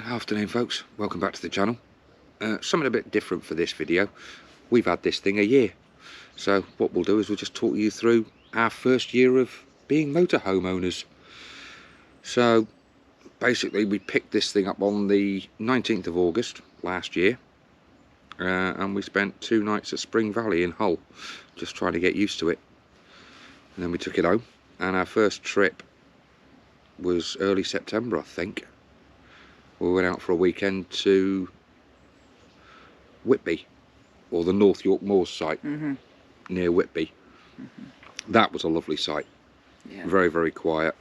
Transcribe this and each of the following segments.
Afternoon folks, welcome back to the channel. Something a bit different for this video. We've had this thing a year, so what we'll do is we'll just talk you through our first year of being motorhome owners. So basically we picked this thing up on the 19th of August last year, and we spent 2 nights at Spring Valley in Hull just trying to get used to it, and then we took it home, and our first trip was early September, I think. We went out for a weekend to Whitby, or the North York Moors site, near Whitby. That was a lovely site. Yeah. Very, very quiet.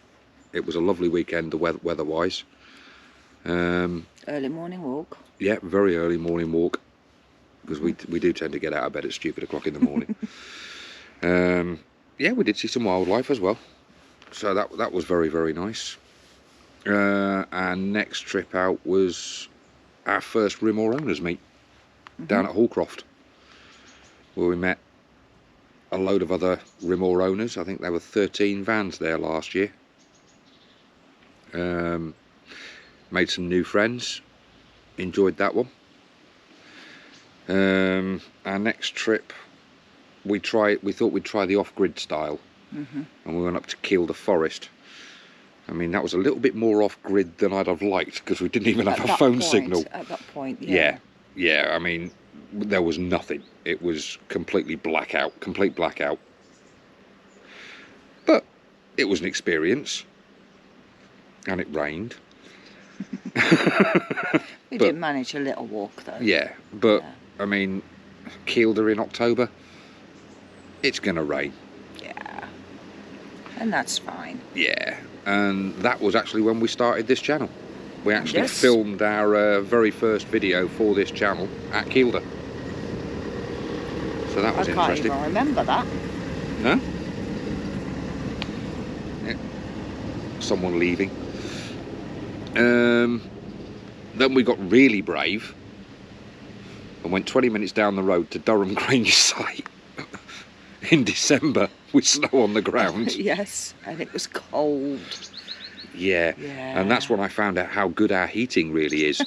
It was a lovely weekend, the weather-wise. Early morning walk. Yeah, very early morning walk, because we do tend to get out of bed at stupid o'clock in the morning. Yeah, we did see some wildlife as well, so that was very, very nice. Our next trip out was our first Rimor owners meet down at Hallcroft, where we met a load of other Rimor owners. I think there were 13 vans there last year. Made some new friends, enjoyed that one. Our next trip, we thought we'd try the off-grid style, and we went up to Kielder Forest. I mean, that was a little bit more off-grid than I'd have liked, because we didn't even have a phone signal. At that point, yeah. Yeah, I mean, there was nothing. It was completely blackout, complete blackout. But it was an experience, and it rained. We did manage a little walk, though. Yeah, but, I mean, Kielder in October, it's going to rain. Yeah, and that's fine. Yeah. And that was actually when we started this channel. We actually filmed our very first video for this channel at Kielder. So that was interesting. I can't even remember that. No? Yeah. Someone leaving. Then we got really brave and went 20 minutes down the road to Durham Grange site in December with snow on the ground. Yes, and it was cold. Yeah, and that's when I found out how good our heating really is.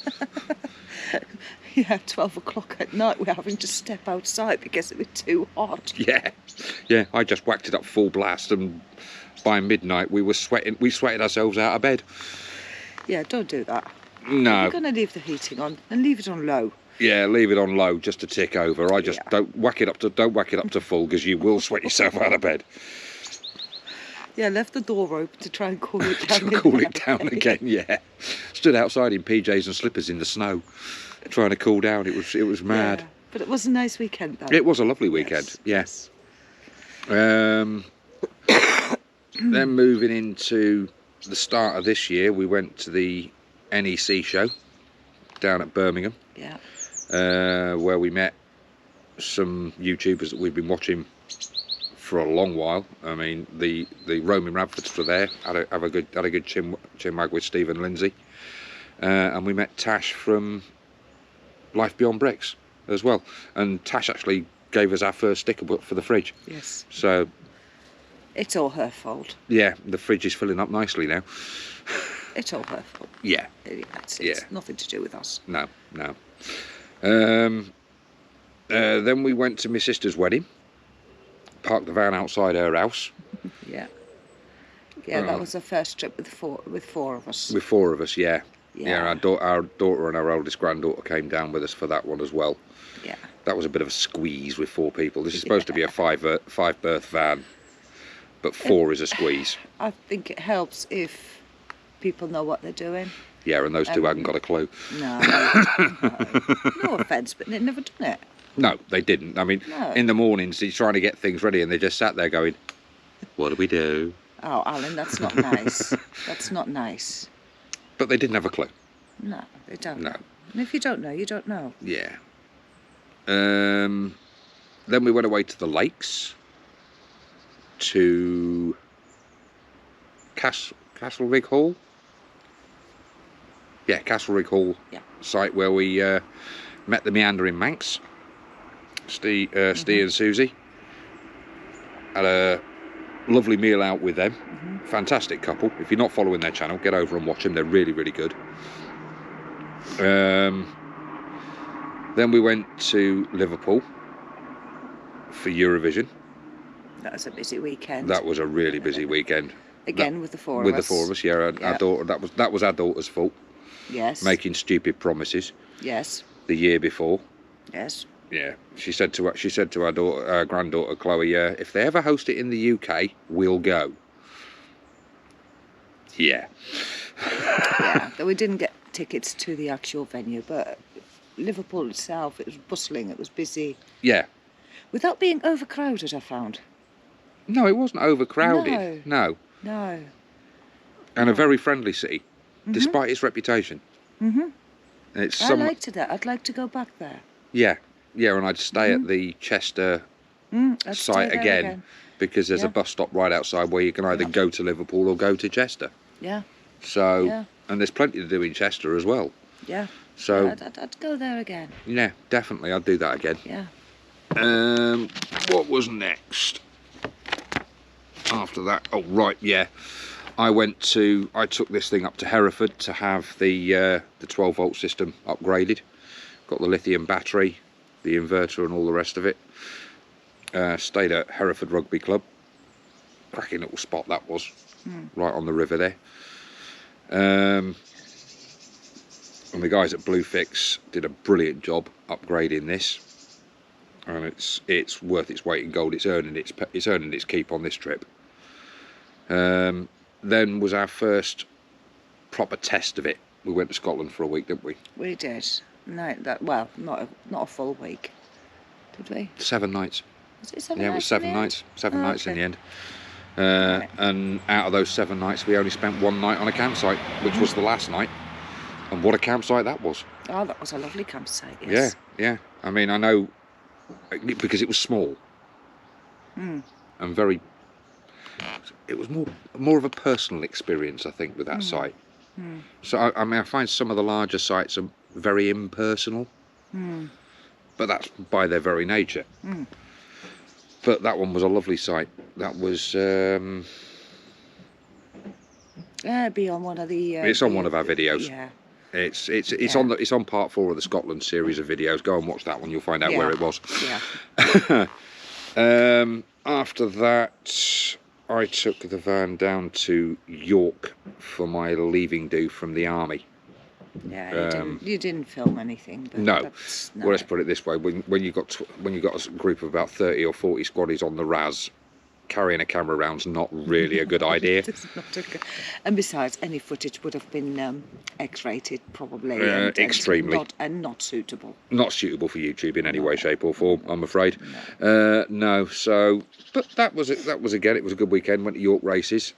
Yeah, 12 o'clock at night we're having to step outside because it was too hot. Yeah, I just whacked it up full blast, and by midnight we were sweating. We sweated ourselves out of bed. Yeah, don't do that. No. You're going to leave the heating on and leave it on low. Yeah, leave it on low just to tick over. I just don't whack it up to full, because you will sweat yourself out of bed. Yeah, left the door open to try and cool it down. To cool it down again, yeah. Stood outside in PJs and slippers in the snow, trying to cool down. It was mad. Yeah, but it was a nice weekend, though. It was a lovely weekend. Yes. Then moving into the start of this year, we went to the NEC show down at Birmingham. Yeah. Where we met some YouTubers that we've been watching for a long while. I mean, the Roman Radfords were there. Had a good chinwag with Steve and Lindsay, and we met Tash from Life Beyond Bricks as well. And Tash actually gave us our first sticker book for the fridge. Yes. So it's all her fault. Yeah, the fridge is filling up nicely now. It's all her fault. Yeah. It's nothing to do with us. No. Then we went to my sister's wedding. Parked the van outside her house. Yeah, that was the first trip with four of us. With 4 of us, yeah. Our daughter and our oldest granddaughter came down with us for that one as well. Yeah. That was a bit of a squeeze with 4 people. This is supposed to be a 5-berth van, but 4 is a squeeze. I think it helps if people know what they're doing. Yeah, and those 2 hadn't got a clue. No offence, but they'd never done it. No, they didn't. I mean, in the mornings he's trying to get things ready, and they just sat there going, "What do we do?" Oh, Alan, that's not nice. That's not nice. But they didn't have a clue. No, they don't. No. And if you don't know, you don't know. Yeah. Then we went away to the lakes, to Castlerig Hall. Yeah, Castlerig Hall site, where we met the Meandering Manx. Steve and Susie. Had a lovely meal out with them. Fantastic couple. If you're not following their channel, get over and watch them. They're really, really good. Then we went to Liverpool for Eurovision. That was a busy weekend. That was a really busy weekend. Again, with the four of us. With the four of us, yeah. Our daughter. That was our daughter's fault. Yes. Making stupid promises. Yes. The year before. Yes. Yeah. She said to our daughter, our granddaughter Chloe, if they ever host it in the UK, we'll go. Yeah. Yeah. Though we didn't get tickets to the actual venue, but Liverpool itself, it was bustling. It was busy. Yeah. Without being overcrowded, I found. No, it wasn't overcrowded. No. No. And a very friendly city, despite its reputation. I liked it there. I'd like to go back there. Yeah, and I'd stay at the Chester site again because there's a bus stop right outside where you can either go to Liverpool or go to Chester. Yeah. So, and there's plenty to do in Chester as well. Yeah. So I'd go there again. Yeah, definitely, I'd do that again. Yeah. What was next? After that, oh right, yeah. I took this thing up to Hereford to have the 12-volt system upgraded. Got the lithium battery, the inverter and all the rest of it. Stayed at Hereford Rugby Club. Cracking little spot that was, right on the river there. And the guys at Bluefix did a brilliant job upgrading this. And it's worth its weight in gold. It's earning its keep on this trip. Then was our first proper test of it. We went to Scotland for a week, didn't we? We did. No, not a full week, did we? 7 nights. Was it 7 nights? Yeah, it was 7 nights. 7 nights in the end. And out of those 7 nights, we only spent 1 night on a campsite, which was the last night. And what a campsite that was! Oh, that was a lovely campsite. Yes. Yeah. I mean, I know because it was small and very. It was more of a personal experience, I think, with that site. So I mean, I find some of the larger sites are very impersonal, but that's by their very nature. But that one was a lovely site. That was. Be on one of the. It's on one of our videos. Yeah. It's on part 4 of the Scotland series of videos. Go and watch that one. You'll find out where it was. Yeah. After that, I took the van down to York for my leaving do from the army. Yeah, you didn't film anything. But no. Well, let's put it this way: when you got a group of about 30 or 40 squaddies on the RAS, carrying a camera around's not really a good idea. It's not a good. And besides, any footage would have been X-rated probably. Extremely. And not suitable. Not suitable for YouTube in any way, shape or form, I'm afraid. No. So, but that was it. That was again. It was a good weekend. Went to York races.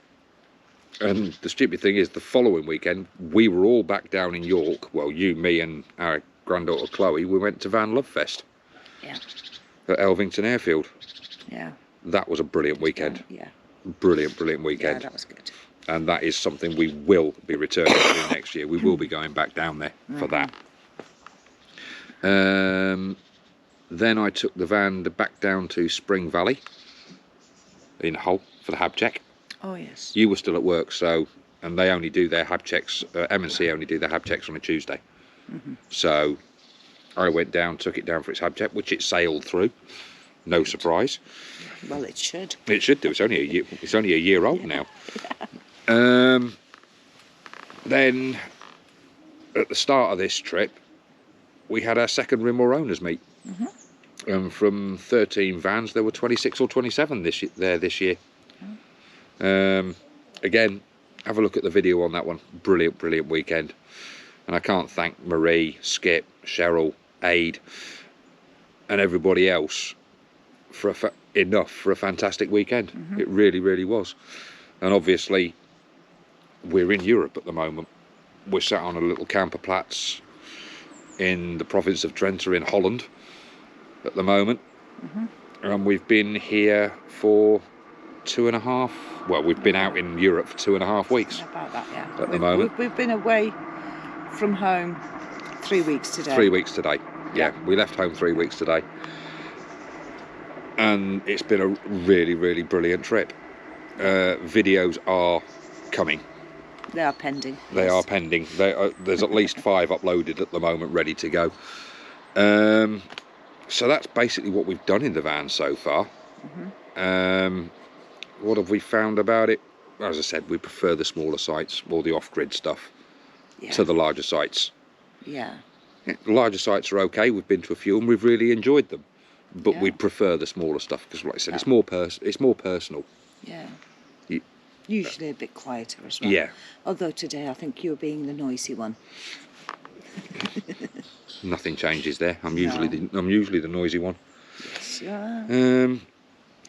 And the stupid thing is, the following weekend, we were all back down in York. Well, you, me and our granddaughter Chloe, we went to VANLIFE. Yeah. At Elvington Airfield. Yeah. That was a brilliant weekend. Yeah. Brilliant weekend. Yeah, that was good. And that is something we will be returning to next year. We will be going back down there for that. Then I took the van back down to Spring Valley in Hull for the hab check. Oh, yes. You were still at work, and they only do their hab checks, M&C only do their hab checks on a Tuesday. So I went down, took it down for its hab check, which it sailed through. No surprise. Well, it should. It should do. It's only a year old now. Then at the start of this trip, we had our second Rimmer owners meet. And from 13 vans, there were 26 or 27 this year. Again, have a look at the video on that one. Brilliant weekend. And I can't thank Marie, Skip, Cheryl, Aid, and everybody else for a fantastic weekend. It really was. And obviously, we're in Europe at the moment. We're sat on a little camperplatz in the province of Drenthe in Holland at the moment. And we've been here for 2.5. Well, we've been out in Europe for 2.5 weeks. About that, yeah. At the moment, we've been away from home 3 weeks today. 3 weeks today. Yeah, we left home 3 weeks today, and it's been a really brilliant trip. Videos are coming. They are pending. They are pending. There's at least 5 uploaded at the moment, ready to go. So that's basically what we've done in the van so far. What have we found about it? As I said, we prefer the smaller sites, or the off-grid stuff, to the larger sites. Yeah. The larger sites are okay. We've been to a few and we've really enjoyed them, but we prefer the smaller stuff because, like I said, it's more personal. Yeah. Usually a bit quieter as well. Yeah. Although today I think you're being the noisy one. Nothing changes there. I'm usually the noisy one. Yes, you are.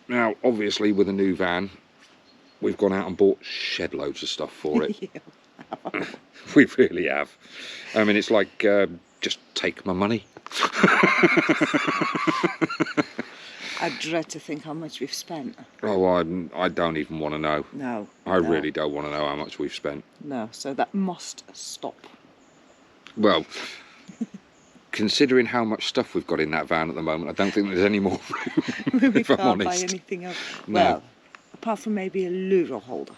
Now, obviously, with a new van, we've gone out and bought shed loads of stuff for it. We really have. I mean, it's like, just take my money. I dread to think how much we've spent. Oh, I don't even want to know. No. I really don't want to know how much we've spent. No, so that must stop. Well, considering how much stuff we've got in that van at the moment, I don't think there's any more room, We if I'm can't buy honest. anything else. No. Well, apart from maybe a loo roll holder.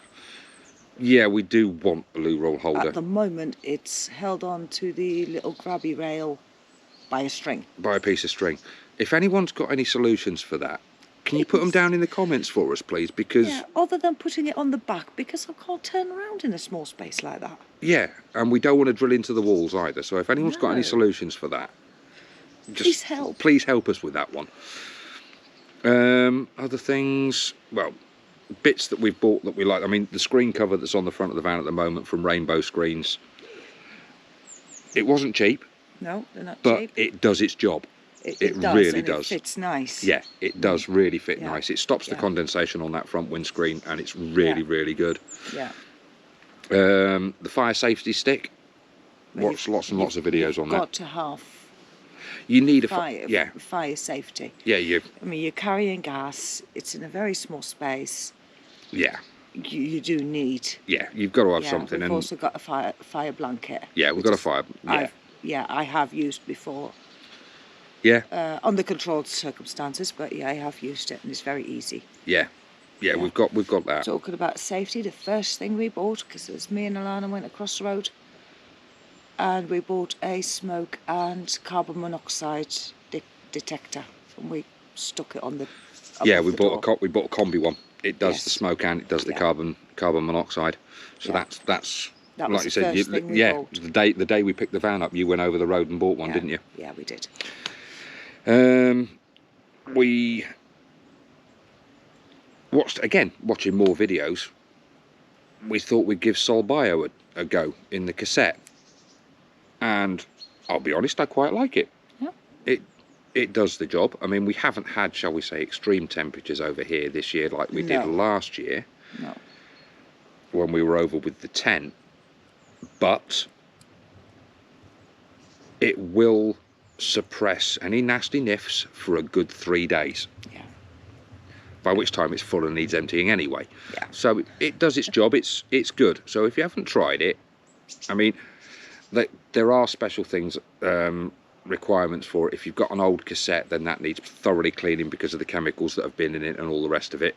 Yeah, we do want a loo roll holder. At the moment, it's held on to the little grabby rail by a string. By a piece of string. If anyone's got any solutions for that, can you put them down in the comments for us, please? Because other than putting it on the back, because I can't turn around in a small space like that. yeah, and we don't want to drill into the walls either. So if anyone's got any solutions for that, Please help. Please help us with that one. Other things, well, bits that we've bought that we like. I mean, the screen cover that's on the front of the van at the moment from Rainbow Screens. It wasn't cheap. No, they're not but cheap. it does its job. It does, really and does. It fits nice. Yeah, it does really fit Yeah. nice. It stops the condensation on that front windscreen, and it's really, really good. Yeah. The fire safety stick. Watch lots and lots of videos on that. You've got to have You need a fire safety. Yeah, I mean, you're carrying gas. It's in a very small space. yeah, You do need. yeah. You've got to have something. We've And also got a fire blanket. yeah, we've got a fire. Yeah, I have used before. yeah, Under controlled circumstances, but yeah, I have used it, and it's very easy. yeah. We've got that. Talking about safety, the first thing we bought, because it was me and Alana went across the road, and we bought a smoke and carbon monoxide detector, and we stuck it on the. Yeah, above we the bought door. we bought a combi one. It does the Yes. smoke and it does the carbon monoxide. So that's That like was you the said. first thing we bought. The day we picked the van up, you went over the road and bought one, didn't you? Yeah, we did. We watching more videos. We thought we'd give Sol Bio a go in the cassette, and I'll be honest, I quite like it. Yeah. It does the job. I mean, we haven't had, shall we say, extreme temperatures over here this year like we did last year. No. When we were over with the tent, but it will suppress any nasty niffs for a good 3 days. Yeah. By which time it's full and needs emptying anyway. Yeah. So it does its job. It's good. So if you haven't tried it, I mean, there are special things, requirements for it. If you've got an old cassette, then that needs thoroughly cleaning because of the chemicals that have been in it and all the rest of it.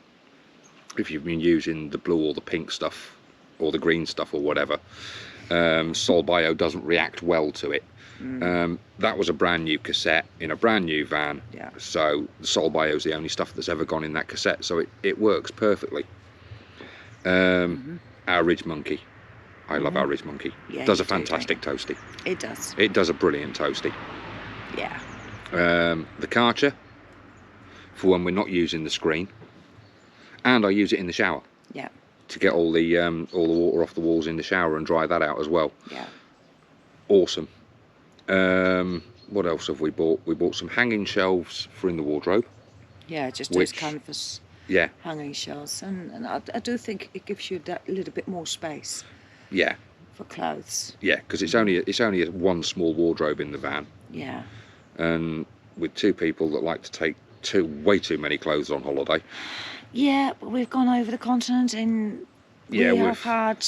If you've been using the blue or the pink stuff or the green stuff or whatever, Sol Bio doesn't react well to it. That was a brand new cassette in a brand new van. Yeah. So the Sol Bio is the only stuff that's ever gone in that cassette, so it works perfectly. Our Ridge Monkey. I love our Ridge Monkey. Yeah, Does a you do, fantastic toasty. It does. It does a brilliant toasty. Yeah. The Karcher, for when we're not using the screen, and I use it in the shower. Yeah. To get all the water off the walls in the shower and dry that out as well. Yeah. Awesome. What else have we bought? We bought some hanging shelves for in the wardrobe. Yeah, just those canvas Yeah, hanging shelves, and I do think it gives you that little bit more space yeah, for clothes. yeah. Because it's only one small wardrobe in the van, Yeah. and with 2 people that like to take way too many clothes on holiday. Yeah, but we've gone over the continent and we have had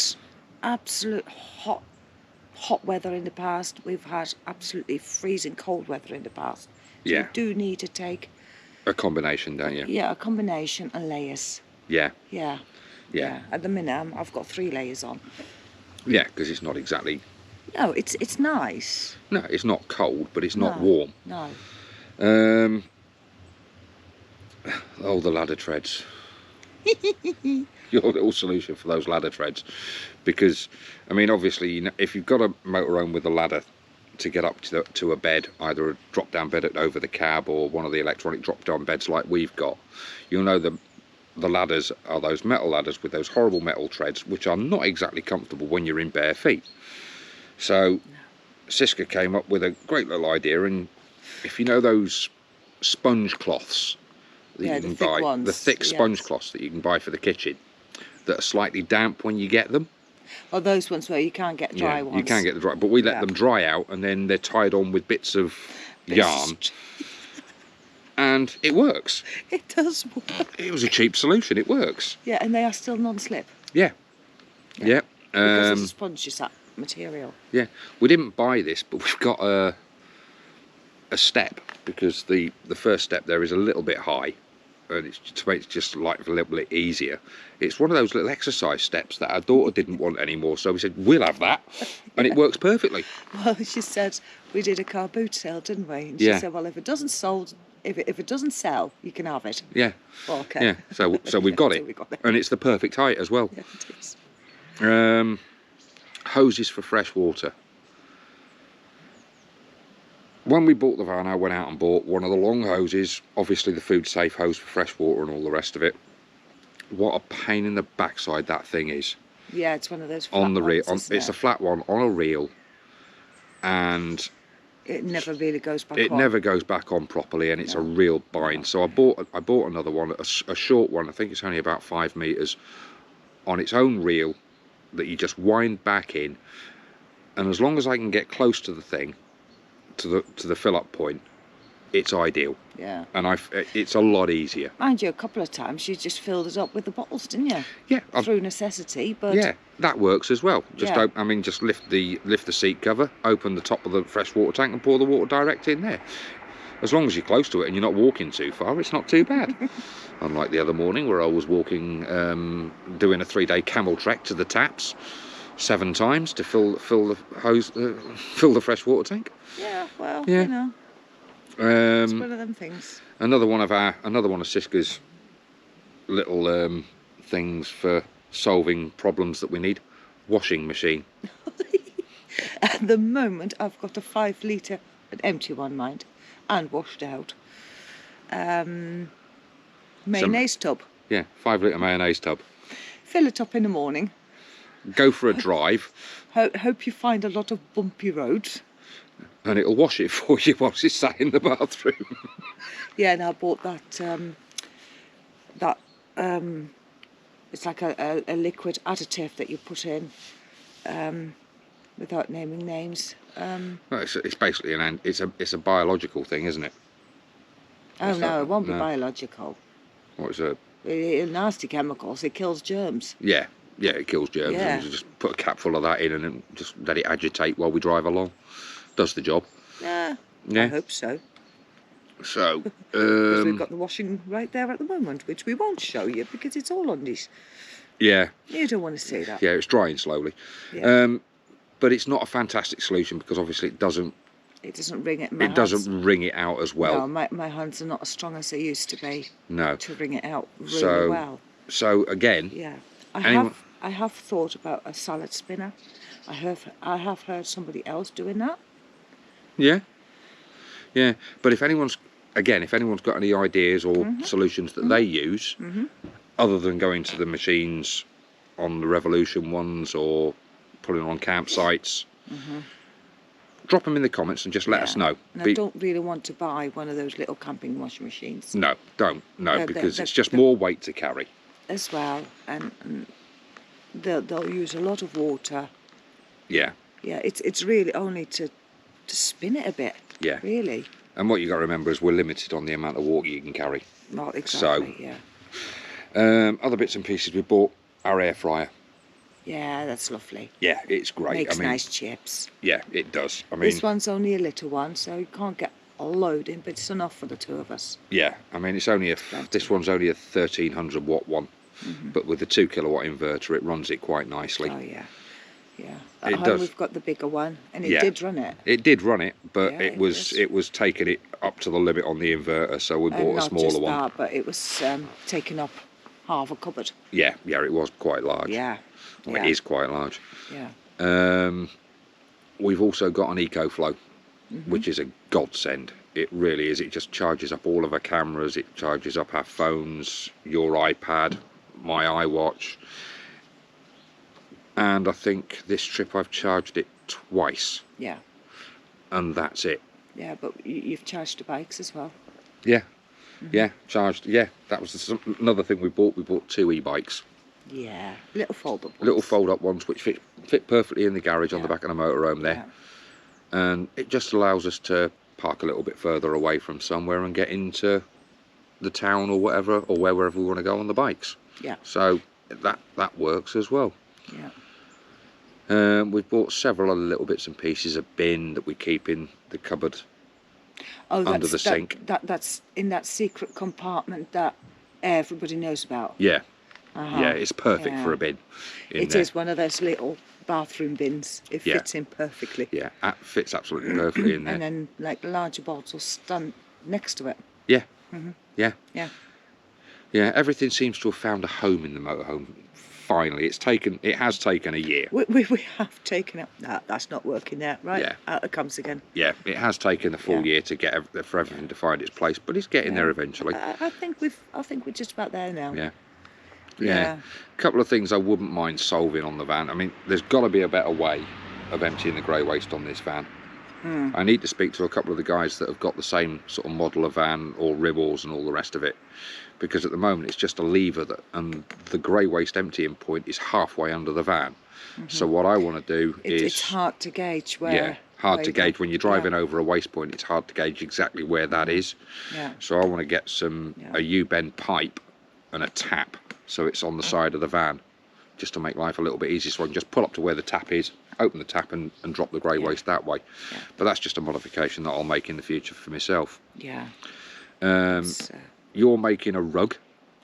absolute hot weather in the past. We've had absolutely freezing cold weather in the past. So Yeah. you do need to take A combination, don't you? a combination and layers. Yeah, Yeah. yeah. At the minute, I've got 3 layers on. Yeah, because it's not exactly... No, it's nice. No, it's not cold, but it's not No, warm. no. Oh, the ladder treads. Your little solution for those ladder treads. Because, I mean, obviously, you know, if you've got a motorhome with a ladder to get up to a bed, either a drop-down bed over the cab or one of the electronic drop-down beds like we've got, you'll know the ladders are those metal ladders with those horrible metal treads, which are not exactly comfortable when you're in bare feet. So Siska came up with a great little idea, and if you know those sponge cloths that you can buy, ones. the thick sponge cloths that you can buy for the kitchen, that are slightly damp when you get them. Oh, those ones where you can't get dry ones. You can get the dry, but we let them dry out, and then they're tied on with bits of yarn, and it works. It does work. It was a cheap solution. It works. Yeah, and they are still non-slip. Yeah. Because it's a sponge material. Yeah, we didn't buy this, but we've got a step, because the first step there is a little bit high, and it's to make it just like a little bit easier. It's one of those little exercise steps that our daughter didn't want anymore, so we said we'll have that, and it works perfectly. Well, she said we did a car boot sale, didn't we? And she said, well, if it doesn't sell, you can have it. Yeah. Well, okay. Yeah. So we've got it, and it's the perfect height as well. Yeah, it is. Hoses for fresh water. When we bought the van, I went out and bought one of the long hoses, obviously the food safe hose for fresh water and all the rest of it. What a pain in the backside that thing is. Yeah, it's one of those flat on the reel. It's a flat one on a reel, and it never really goes back on. It never goes back on properly, and it's a real bind. So I bought another one, a short one. I think it's only about 5 meters, on its own reel that you just wind back in, and as long as I can get close to the thing, to the fill up point, it's ideal. Yeah. And it's a lot easier. Mind you, a couple of times you just filled it up with the bottles, didn't you? Yeah. Through necessity, but yeah, that works as well. Just just lift the seat cover, open the top of the fresh water tank, and pour the water direct in there. As long as you're close to it and you're not walking too far, it's not too bad. Unlike the other morning where I was walking, doing a 3-day camel trek to the taps 7 times to fill the hose, fill the fresh water tank. Yeah, well, you know, it's one of them things. Another one of Siska's little things for solving problems that we need: washing machine. At the moment, I've got a 5 litre, an empty one, mind, and washed out mayonnaise tub. Yeah, 5 litre mayonnaise tub. Fill it up in the morning. Go for a drive. Hope you find a lot of bumpy roads. And it'll wash it for you whilst it's sat in the bathroom. Yeah, and I bought that, it's like a liquid additive that you put in, without naming names. Well, it's basically it's a biological thing, isn't it? Oh no, it won't be biological. What is it? Nasty chemicals. It kills germs. Yeah, it kills germs. Yeah. And you just put a cap full of that in and then just let it agitate while we drive along. Does the job. Yeah. I hope so. So, because we've got the washing right there at the moment, which we won't show you because it's all undies. Yeah. You don't want to see that. Yeah, it's drying slowly. Yeah. But it's not a fantastic solution because obviously it doesn't ring it. Doesn't wring it out as well. No, my hands are not as strong as they used to be. No. To wring it out really well. So again. Yeah. I have thought about a salad spinner. I have heard somebody else doing that. Yeah. Yeah. But if anyone's got any ideas or solutions that they use, other than going to the machines on the Revolution ones or putting on campsites, drop them in the comments and just let us know. And I don't really want to buy one of those little camping washing machines. No, don't. No, because it's just more weight to carry. As well, and they'll use a lot of water. Yeah. Yeah, it's really only to spin it a bit. Yeah. Really. And what you got to remember is we're limited on the amount of water you can carry. Not exactly. So, yeah. Other bits and pieces, we bought our air fryer. Yeah, that's lovely. Yeah, it's great. Makes nice chips. Yeah, it does. I mean, this one's only a little one, so you can't get a load in, but it's enough for the 2 of us. Yeah, I mean, it's only this one's only a 1300 watt one, but with the 2 kilowatt inverter, it runs it quite nicely. Oh yeah. Yeah. At It home does. we've got the bigger one, and it Yeah. did run it. It did run it, but Yeah, it it was did. it was taking it up to the limit on the inverter, so we And bought a not smaller just one. that, but it was taking up half a cupboard. Yeah, it was quite large. Yeah. Well, Yeah. it is quite large. Yeah. We've also got an EcoFlow, Mm-hmm. which is a godsend. It really is. It just charges up all of our cameras. It charges up our phones, your iPad, my iWatch. And I think this trip I've charged it twice, Yeah. and that's it. Yeah, but you've charged the bikes as well. Yeah, Mm-hmm. yeah, charged. Yeah, that was another thing we bought. We bought 2 e-bikes. Yeah, little fold-up ones. Little fold-up ones, which fit perfectly in the garage on the Yeah. back of the motorhome there. Yeah. And it just allows us to park a little bit further away from somewhere and get into the town or whatever, or wherever we want to go on the bikes. Yeah. So that works as well. Yeah. We've bought several other little bits and pieces, a bin that we keep in the cupboard under the sink. That's in that secret compartment that everybody knows about. Yeah, Uh-huh. yeah, it's perfect for Yeah. a bin. It is one of those little bathroom bins. It Yeah. fits in perfectly. Yeah, it fits absolutely perfectly in there. And then like the larger bottles stand next to it. Yeah, Mhm. yeah, Yeah. yeah. Everything seems to have found a home in the motorhome. Finally, it has taken a year. We have taken it. No, that's not working there, right? Yeah. Out it comes again. Yeah, it has taken a full Yeah. year to get for everything to find its place, but it's getting there eventually. I think we're just about there now. Yeah. Yeah. Yeah. A couple of things I wouldn't mind solving on the van. I mean, there's got to be a better way of emptying the grey waste on this van. I need to speak to a couple of the guys that have got the same sort of model of van, or ribbles and all the rest of it, because at the moment it's just a lever and the grey waste emptying point is halfway under the van. So what I want to do is It's hard to gauge where. hard to gauge when you're driving Yeah. over a waste point. It's hard to gauge exactly where that is. Yeah. So I want to get a U-bend pipe and a tap, so it's on the side of the van, just to make life a little bit easier. So I can just pull up to where the tap is, open the tap and drop the grey waste that way. Yeah. But that's just a modification that I'll make in the future for myself. Yeah. You're making a rug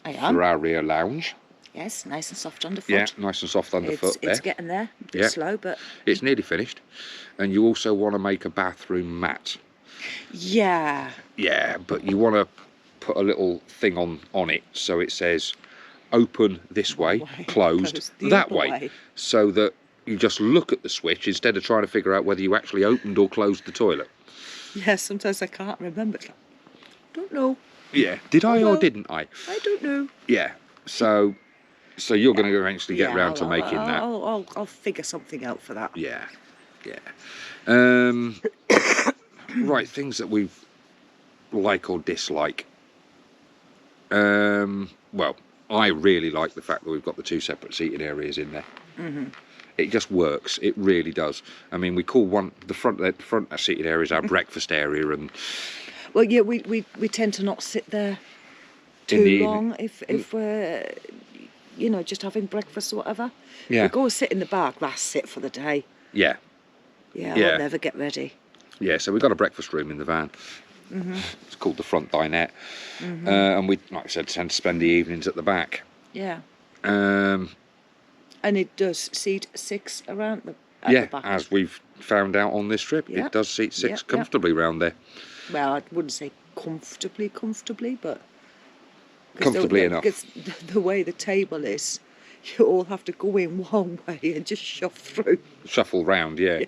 I am. for our rear lounge. Yes, nice and soft underfoot. Yeah, nice and soft underfoot there. It's getting there. A bit Yeah. slow, but It's nearly finished. And you also want to make a bathroom mat. yeah. Yeah, but you want to put a little thing on it, so it says open this way, closed Closed the that other way, way. so that you just look at the switch instead of trying to figure out whether you actually opened or closed the toilet. Yeah, sometimes I can't remember. It's like, don't know. Yeah, did I or Well, didn't I? I don't know. Yeah, so you're going to eventually get round to I'll- making that. I'll figure something out for that. Yeah, yeah. Right, things that we like or dislike. Well, I really like the fact that we've got the 2 separate seating areas in there. It just works. It really does. I mean, we call the front seating area is our breakfast area, and Well, yeah, we tend to not sit there In the too evening. long if we're, just having breakfast or whatever. Yeah. We go sit in the back, that's it for the day. yeah, Yeah, Yeah. I'll never get ready. yeah. So we've got a breakfast room in the van. It's called the front dinette, and we, like I said, tend to spend the evenings at the back. Yeah. Um, And it does seat 6 around at yeah, the back. as we've found out on this trip, Yep. it does seat 6 Yep, yep. comfortably round there. Well, I wouldn't say comfortably, but... 'cause Comfortably enough. Because the way the table is, you all have to go in one way and just shove through. Shuffle round, yeah.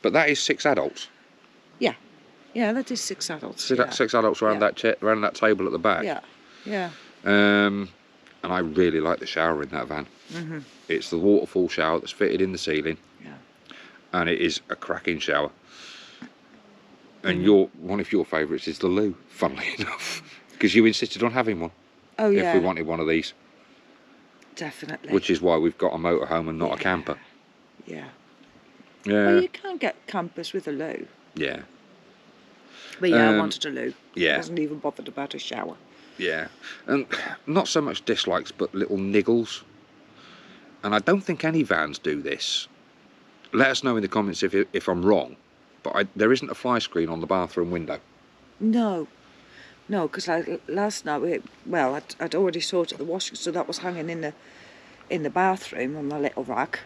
But that is 6 adults. Yeah. Yeah, that is 6 adults. So that's 6 adults around Yeah. that chair, around that table at the back. Yeah, yeah. And I really like the shower in that van. It's the waterfall shower that's fitted in the ceiling, Yeah. and it is a cracking shower. And one of your favourites is the loo, funnily enough, because you insisted on having one Oh, yeah. if we wanted one of these, Definitely. which is why we've got a motorhome and not a camper. Yeah. Yeah, Well, you can get campers with a loo. yeah, But yeah, I Um, wanted a loo. yeah. I wasn't even bothered about a shower. yeah. And not so much dislikes, but little niggles. And I don't think any vans do this. Let us know in the comments if I'm wrong. But there isn't a fly screen on the bathroom window. No, because last night I'd already sorted the washing, so that was hanging in the bathroom on the little rack,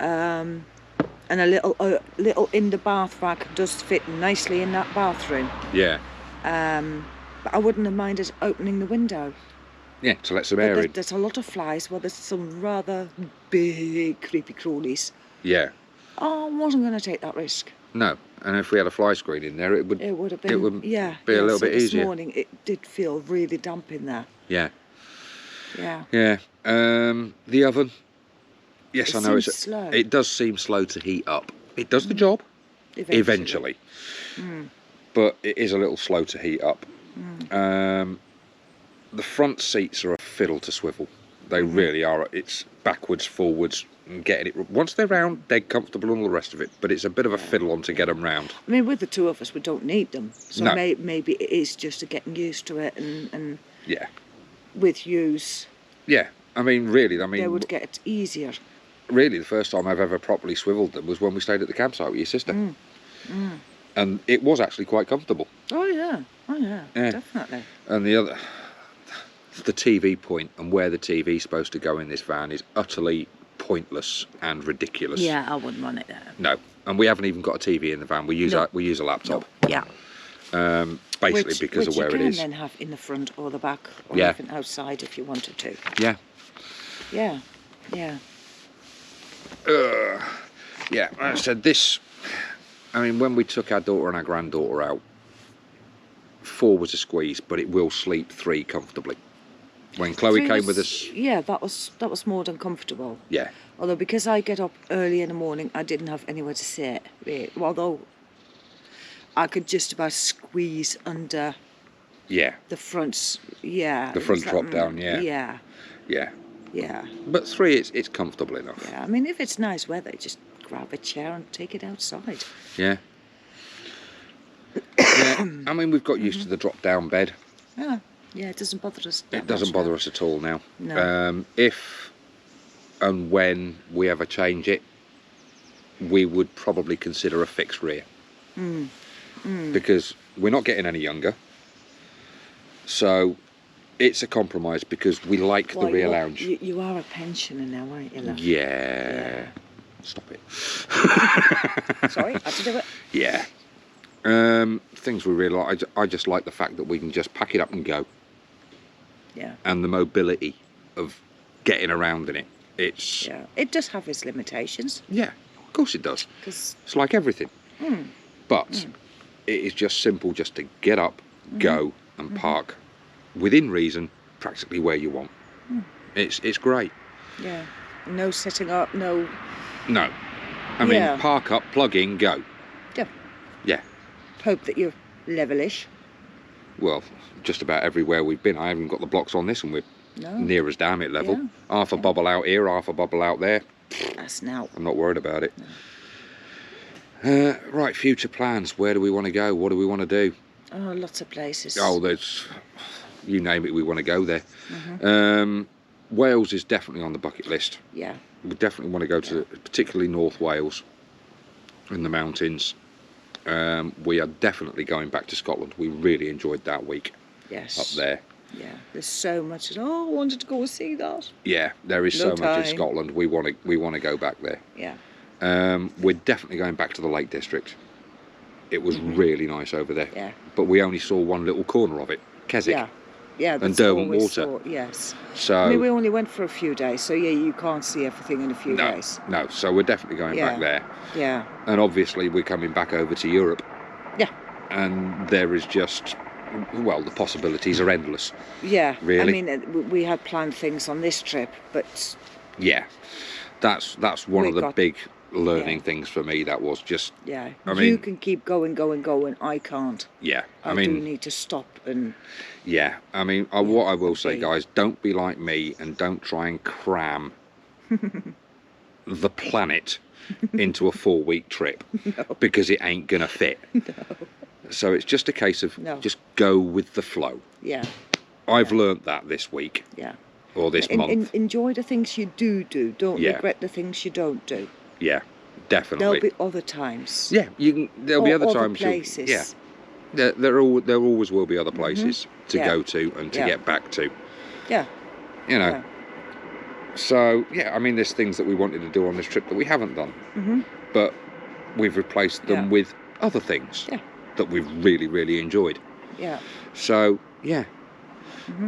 and a little in the bath rack does fit nicely in that bathroom. Yeah. But I wouldn't have minded opening the window. Yeah, to let some air in. There's a lot of flies. Well, there's some rather big creepy crawlies. Yeah. Oh, I wasn't going to take that risk. No, and if we had a fly screen in there, it would have been. It would be a little bit this easier. This morning it did feel really damp in there. Yeah. Yeah. Yeah. The oven. Yes, I know seems slow. It does seem slow to heat up. It does the job eventually. But it is a little slow to heat up. The front seats are a fiddle to swivel. They really are. It's backwards, forwards, and getting it. Once they're round, they're comfortable and all the rest of it. But it's a bit of a fiddle on to get them round. I mean, with the two of us, we don't need them. So No. maybe it is just a getting used to it, and Yeah. with use, Yeah. I mean, really. they would get easier. Really, the first time I've ever properly swiveled them was when we stayed at the campsite with your sister. And it was actually quite comfortable. Oh yeah, definitely. And the TV point and where the TV's supposed to go in this van is utterly pointless and ridiculous. Yeah, I wouldn't want it there. No, and we haven't even got a TV in the van. We use a laptop. No. Yeah. Basically because of where it is. You can then have in the front or the back, or Yeah. even outside if you wanted to. Yeah. Yeah. Yeah. Yeah. Like I said, I mean, when we took our daughter and our granddaughter out, 4 was a squeeze, but it will sleep 3 comfortably. When Chloe came with us, yeah, that was more than comfortable. yeah, Although because I get up early in the morning, I didn't have anywhere to sit. Although I could just about squeeze under yeah, the fronts. Yeah, the front drop down. Yeah, yeah, yeah. yeah, But 3, it's comfortable enough. yeah. I mean, if it's nice weather, just grab a chair and take it outside. Yeah. Yeah. I mean, we've got used to the drop down bed. Yeah, yeah. It doesn't bother us. It doesn't bother us at all now. No. If and when we ever change it, we would probably consider a fixed rear. Because we're not getting any younger. So it's a compromise because we like the rear lounge. You are a pensioner now, aren't you, love? Yeah. Stop it. Sorry, I had to do it. Yeah. Things we really like. I just like the fact that we can just pack it up and go. Yeah. And the mobility of getting around in it. Yeah. It does have its limitations. Yeah, of course it does. 'Cause It's like everything. But it is just simple just to get up, go and park within reason, practically where you want. It's great. yeah. No setting up. No. No. I mean, park up, plug in, go. Yeah. Yeah. Hope that you're levelish. Well, just about everywhere we've been. I haven't got the blocks on this and we're near as damn it level. Yeah. Half a bubble out here, half a bubble out there. That's now. I'm not worried about it. Right, future plans. Where do we want to go? What do we want to do? Oh, lots of places. Oh, you name it, we want to go there. Wales is definitely on the bucket list. Yeah. We definitely want to go to particularly North Wales in the mountains. We are definitely going back to Scotland. We really enjoyed that week Yes. up there. Yeah. There's so much. Oh, I wanted to go and see that. Yeah, there is No so much in time. Scotland. We want to go back there. Yeah. We're definitely going back to the Lake District. It was really nice over there. Yeah. But we only saw one little corner of it, Keswick. Yeah. Yeah. And that's Derwent all we Water. saw, yes. So I mean, we only went for a few days, so yeah, you can't see everything in a few days. No. So we're definitely going back there. Yeah. And obviously we're coming back over to Europe. Yeah. And there is just, well, the possibilities are endless. Yeah. Really? I mean, we had planned things on this trip, but Yeah. That's one of the big learning yeah. things for me. That was just, yeah, I you mean- can keep going. I can't. yeah. I do need to stop and. Yeah. I mean, what I will say, okay. guys, don't be like me and don't try and cram the planet into a 4-week trip because it ain't gonna fit. So it's just a case of just go with the flow. Yeah. I've learnt that this week Yeah. or this month. Enjoy the things you do. Don't Yeah. regret the things you don't do. Yeah, definitely. There'll be other times. Yeah, there'll be other Other times. places. Yeah, there always will be other places to Yeah. go to and to Yeah. get back to. Yeah. You know, Yeah. So yeah, I mean, there's things that we wanted to do on this trip that we haven't done, but we've replaced them with other things that we've really enjoyed. Yeah. So yeah.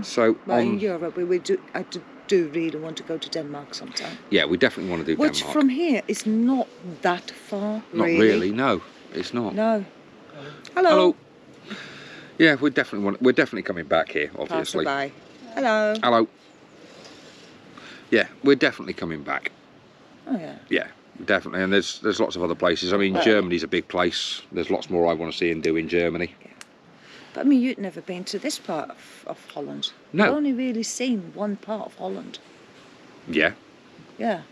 So But in Europe, I do really want to go to Denmark sometime. Yeah, we definitely want to do Which Denmark. from here is not that far. Not really. No, it's not. No. Hello. Hello. Yeah, we're definitely coming back here, obviously. Passerby. Hello. Hello. Yeah, we're definitely coming back. Oh yeah. Yeah, definitely. And there's lots of other places. I mean, Germany's a big place. There's lots more I want to see and do in Germany. Yeah. But I mean, you'd never been to this part of Holland. No. You've only really seen one part of Holland. Yeah. Yeah.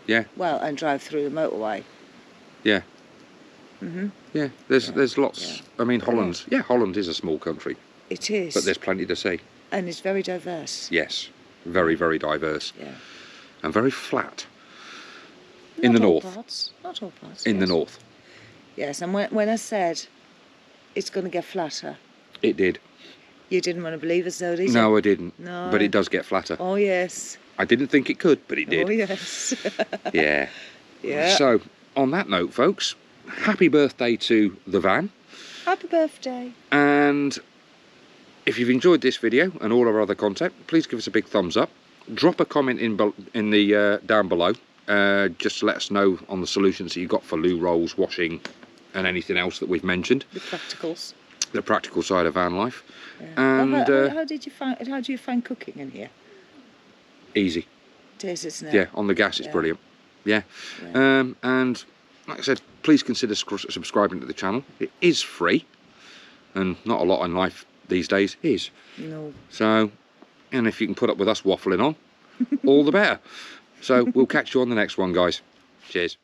Yeah. Well, and drive through the motorway. Yeah. Yeah. There's lots. Yeah. I mean, Holland is a small country. It is. But there's plenty to see. And it's very diverse. Yes. Very diverse. Yeah. And very flat. Not in the all north. Parts. Not all parts. In the north. Yes, and when I said it's going to get flatter, It did. you didn't want to believe us, though, did you? No, I didn't. No. But it does get flatter. Oh yes. I didn't think it could, but it did. Oh yes. Yeah. Yeah. So, on that note, folks, happy birthday to the van. Happy birthday. And if you've enjoyed this video and all our other content, please give us a big thumbs up. Drop a comment in the down below, just to let us know on the solutions that you've got for loo rolls, washing, and anything else that we've mentioned. The practicals. The practical side of van life. Yeah. And How do you find cooking in here? easy. It is, isn't it? Yeah, on the gas it's brilliant. Yeah. And like I said, please consider subscribing to the channel. It is free, and not a lot in life these days is. No. So, and if you can put up with us waffling on, all the better. So we'll catch you on the next one, guys. Cheers.